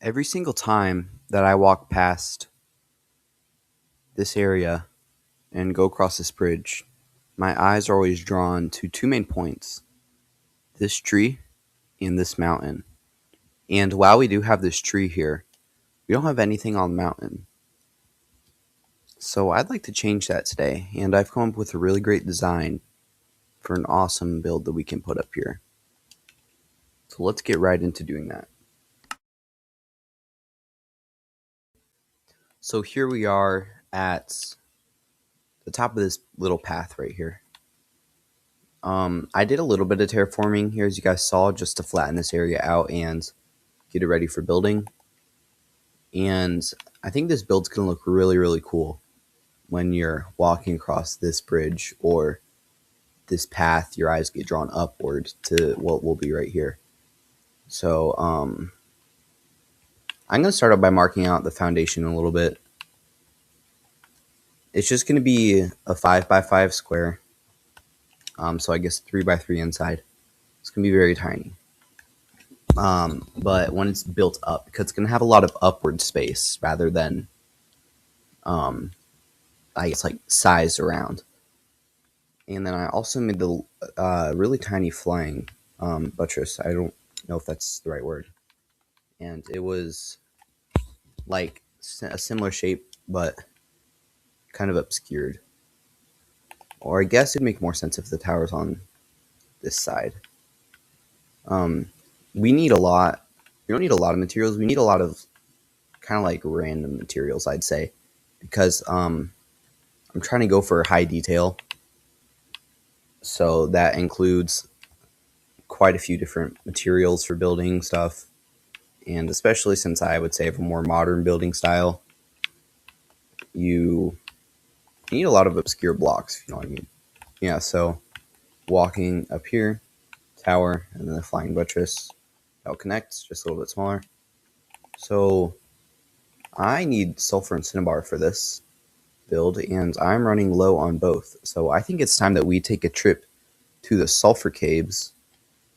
Every single time that I walk past this area and go across this bridge, my eyes are always drawn to two main points: this tree and this mountain. And while we do have this tree here, we don't have anything on the mountain. So I'd like to change that today, and I've come up with a really great design for an awesome build that we can put up here. So let's get right into doing that. So here we are at the top of this little path right here. I did a little bit of terraforming here, as you guys saw, just to flatten this area out and get it ready for building. And I think this build's going to look really, really cool when you're walking across this bridge or this path. Your eyes get drawn upward to what will be right here. So I'm going to start out by marking out the foundation a little bit. It's just going to be a 5x5 square. So I guess 3x3 inside. It's going to be very tiny. But when it's built up, because it's going to have a lot of upward space rather than, I guess, like size around. And then I also made the really tiny flying buttress. I don't know if that's the right word. And it was like a similar shape, but kind of obscured. Or I guess it'd make more sense if the tower's on this side. We need a lot. We don't need a lot of materials. We need a lot of kind of like random materials, I'd say, because I'm trying to go for high detail. So that includes quite a few different materials for building stuff. And especially since I would say have a more modern building style, you need a lot of obscure blocks, if you know what I mean. Yeah, so walking up here, tower, and then the flying buttress. That'll connect, just a little bit smaller. So I need sulfur and cinnabar for this build, and I'm running low on both. So I think it's time that we take a trip to the sulfur caves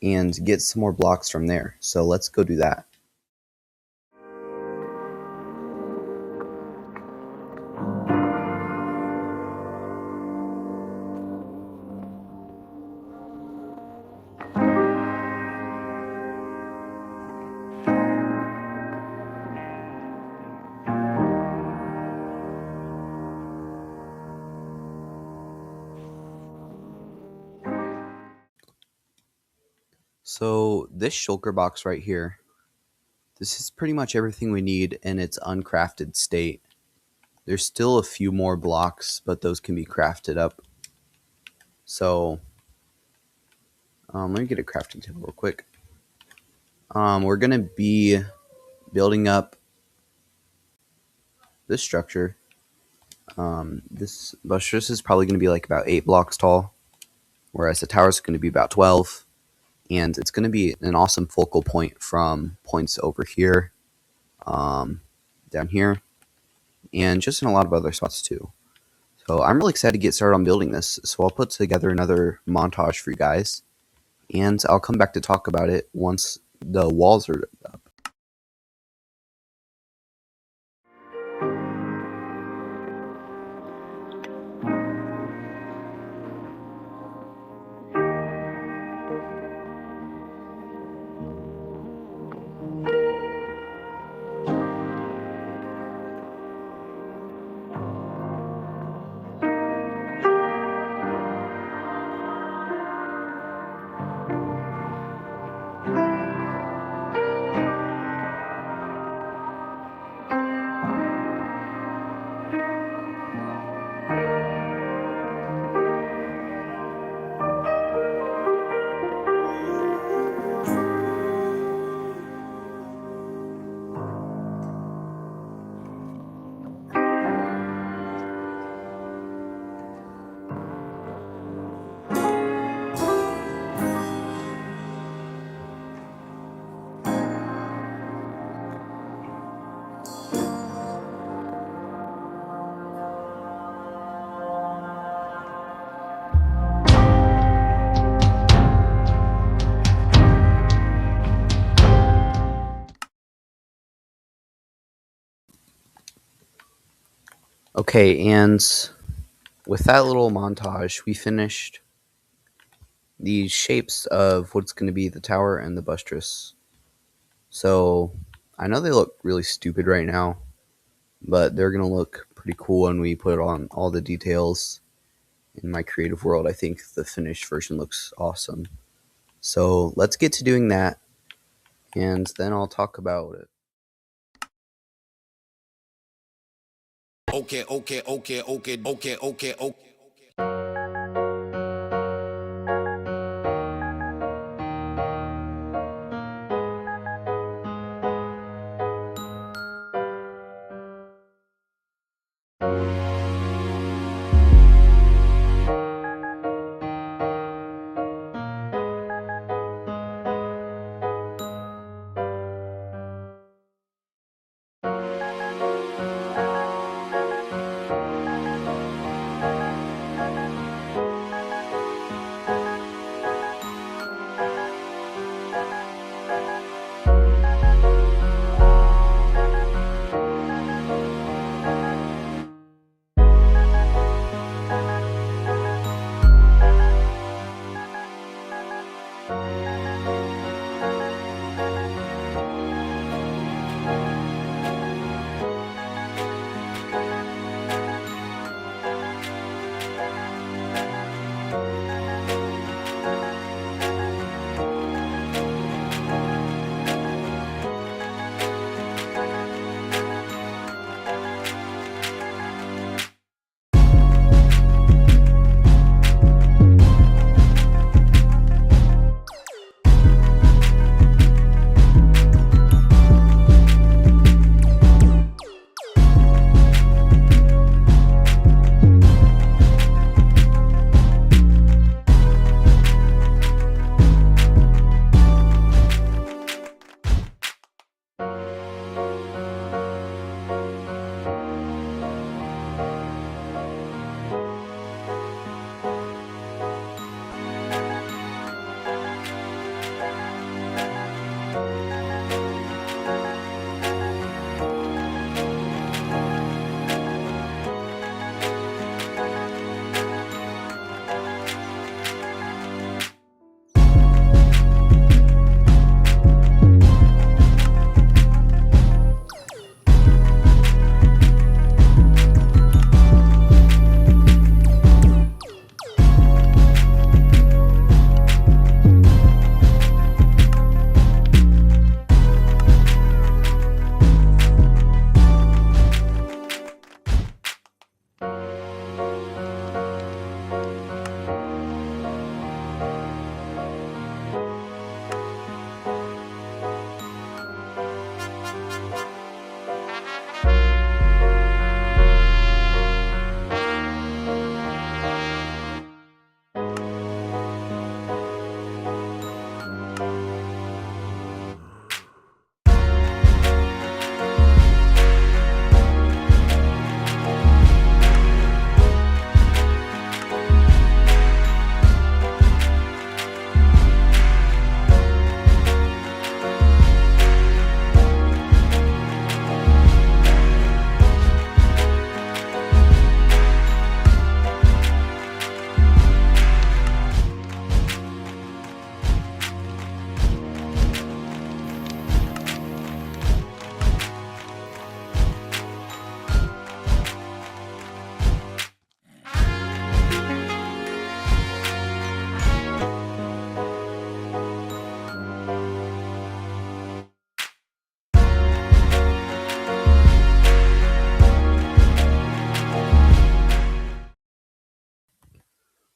and get some more blocks from there. So let's go do that. So this shulker box right here, this is pretty much everything we need in its uncrafted state. There's still a few more blocks, but those can be crafted up. So let me get a crafting table real quick. We're going to be building up this structure. This buttress is probably going to be like about 8 blocks tall, whereas the tower is going to be about 12. And it's going to be an awesome focal point from points over here, down here, and just in a lot of other spots too. So I'm really excited to get started on building this. So I'll put together another montage for you guys, and I'll come back to talk about it once the walls are up. Okay, and with that little montage, we finished the shapes of what's going to be the tower and the buttress. So I know they look really stupid right now, but they're going to look pretty cool when we put on all the details in my creative world. I think the finished version looks awesome. So let's get to doing that, and then I'll talk about it. Okay.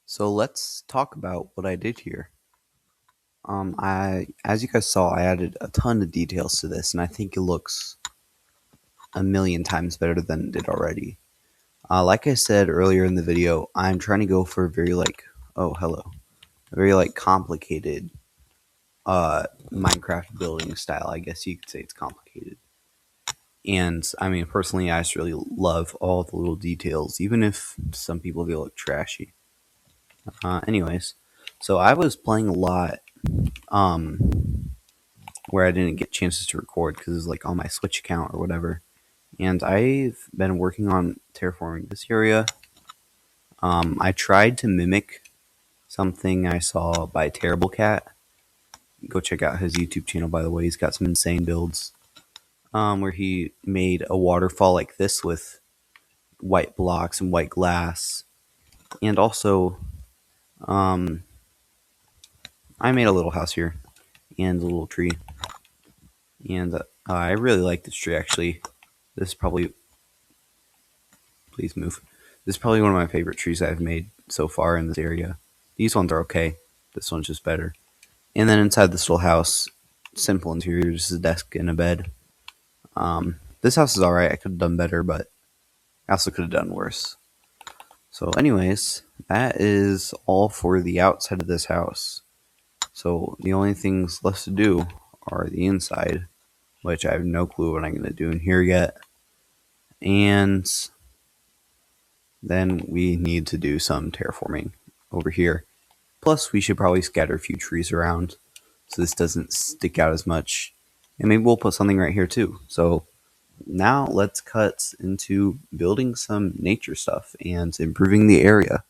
So let's talk about what I did here. As you guys saw, I added a ton of details to this, and I think it looks a million times better than it did already. Like I said earlier in the video, I'm trying to go for a very a very complicated Minecraft building style. I guess you could say it's complicated. And I mean, personally, I just really love all the little details, even if some people feel look trashy. Anyways, so I was playing a lot where I didn't get chances to record because it was like on my Switch account or whatever. and I've been working on terraforming this area. I tried to mimic something I saw by Terrible Cat. Go check out his YouTube channel, by the way. He's got some insane builds. Where he made a waterfall like this with white blocks and white glass. And also, I made a little house here and a little tree. And I really like this tree, actually. This is probably... Please move. This is probably one of my favorite trees I've made so far in this area. These ones are okay. This one's just better. And then inside this little house, simple interior, just a desk and a bed. This house is alright. I could have done better, but I also could have done worse. So anyways, that is all for the outside of this house. So the only things left to do are the inside, which I have no clue what I'm going to do in here yet. And then we need to do some terraforming over here. Plus, we should probably scatter a few trees around so this doesn't stick out as much. And maybe we'll put something right here too. So now let's cut into building some nature stuff and improving the area.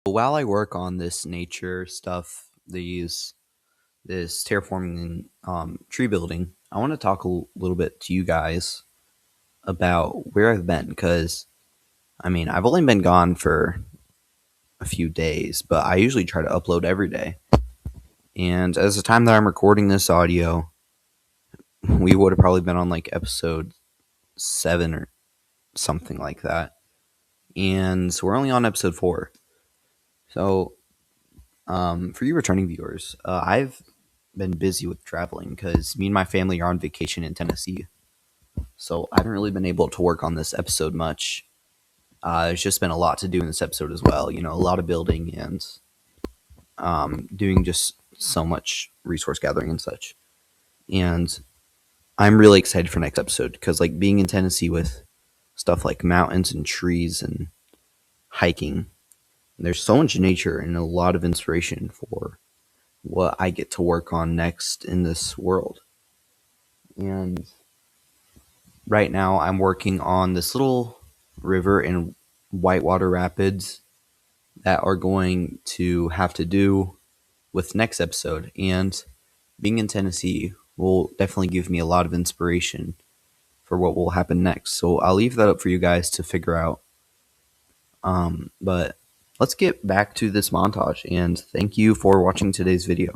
While I work on this nature stuff, this terraforming and tree building, I want to talk a little bit to you guys about where I've been, because I mean, I've only been gone for a few days, but I usually try to upload every day. And as the time that I'm recording this audio, we would have probably been on like episode 7 or something like that. And so we're only on episode 4. So for you returning viewers, I've been busy with traveling because me and my family are on vacation in Tennessee. So I haven't really been able to work on this episode much. There's just been a lot to do in this episode as well. You know, a lot of building and doing just so much resource gathering and such. And I'm really excited for next episode because, like, being in Tennessee with stuff like mountains and trees and hiking, there's so much nature and a lot of inspiration for what I get to work on next in this world. And right now I'm working on this little river in Whitewater Rapids that are going to have to do with next episode. And being in Tennessee will definitely give me a lot of inspiration for what will happen next. So I'll leave that up for you guys to figure out. But let's get back to this montage, and thank you for watching today's video.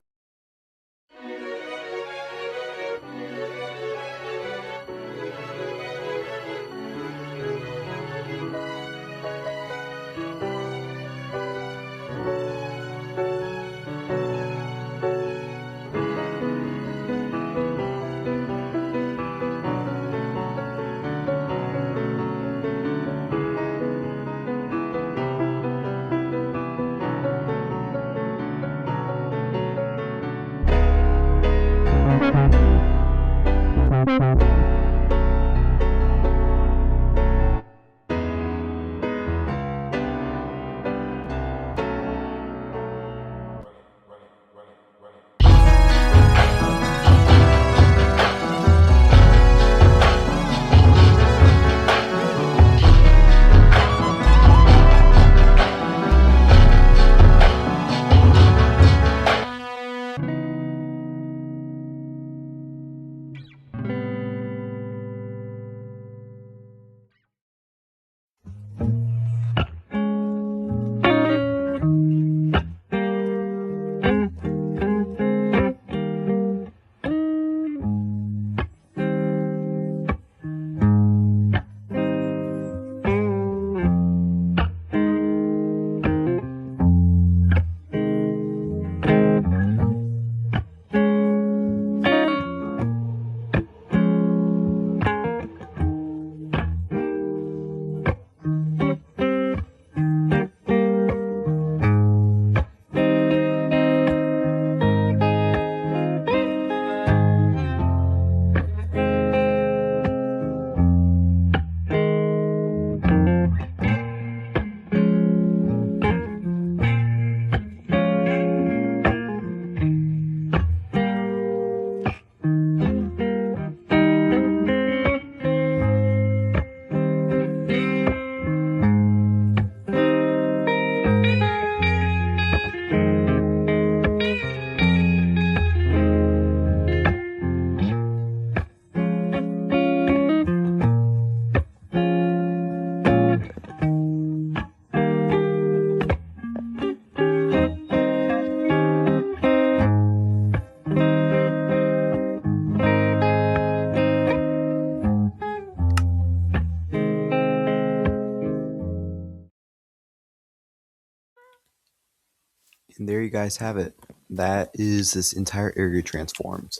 And there you guys have it. That is this entire area transformed.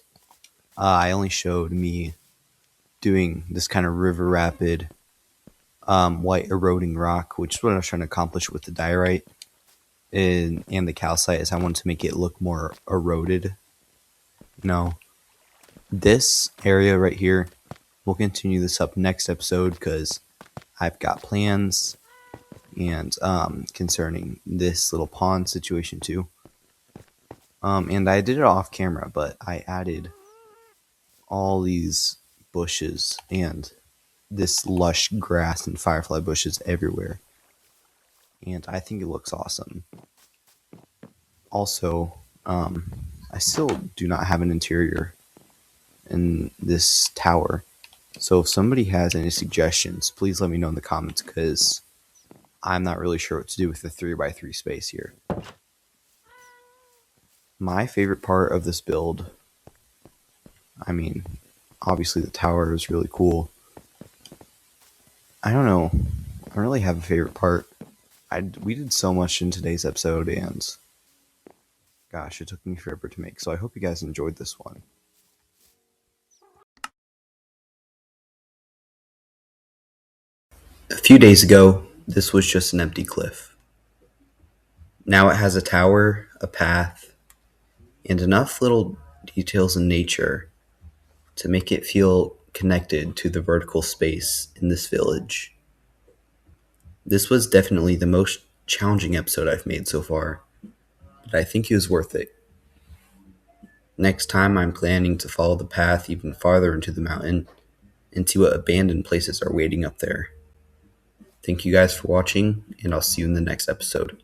I only showed me doing this kind of river rapid, white eroding rock, which is what I was trying to accomplish with the diorite and the calcite. Is I wanted to make it look more eroded. No, this area right here, we'll continue this up next episode because I've got plans and concerning this little pond situation too. And I did it off camera, but I added all these bushes and this lush grass and firefly bushes everywhere. And I think it looks awesome. Also, I still do not have an interior in this tower. So if somebody has any suggestions, please let me know in the comments because I'm not really sure what to do with the 3x3 space here. My favorite part of this build, I mean, obviously the tower is really cool. I don't know. I don't really have a favorite part. We did so much in today's episode, and gosh, it took me forever to make. So I hope you guys enjoyed this one. A few days ago, this was just an empty cliff. Now it has a tower, a path, and enough little details in nature to make it feel connected to the vertical space in this village. This was definitely the most challenging episode I've made so far, but I think it was worth it. Next time I'm planning to follow the path even farther into the mountain and see what abandoned places are waiting up there. Thank you guys for watching, and I'll see you in the next episode.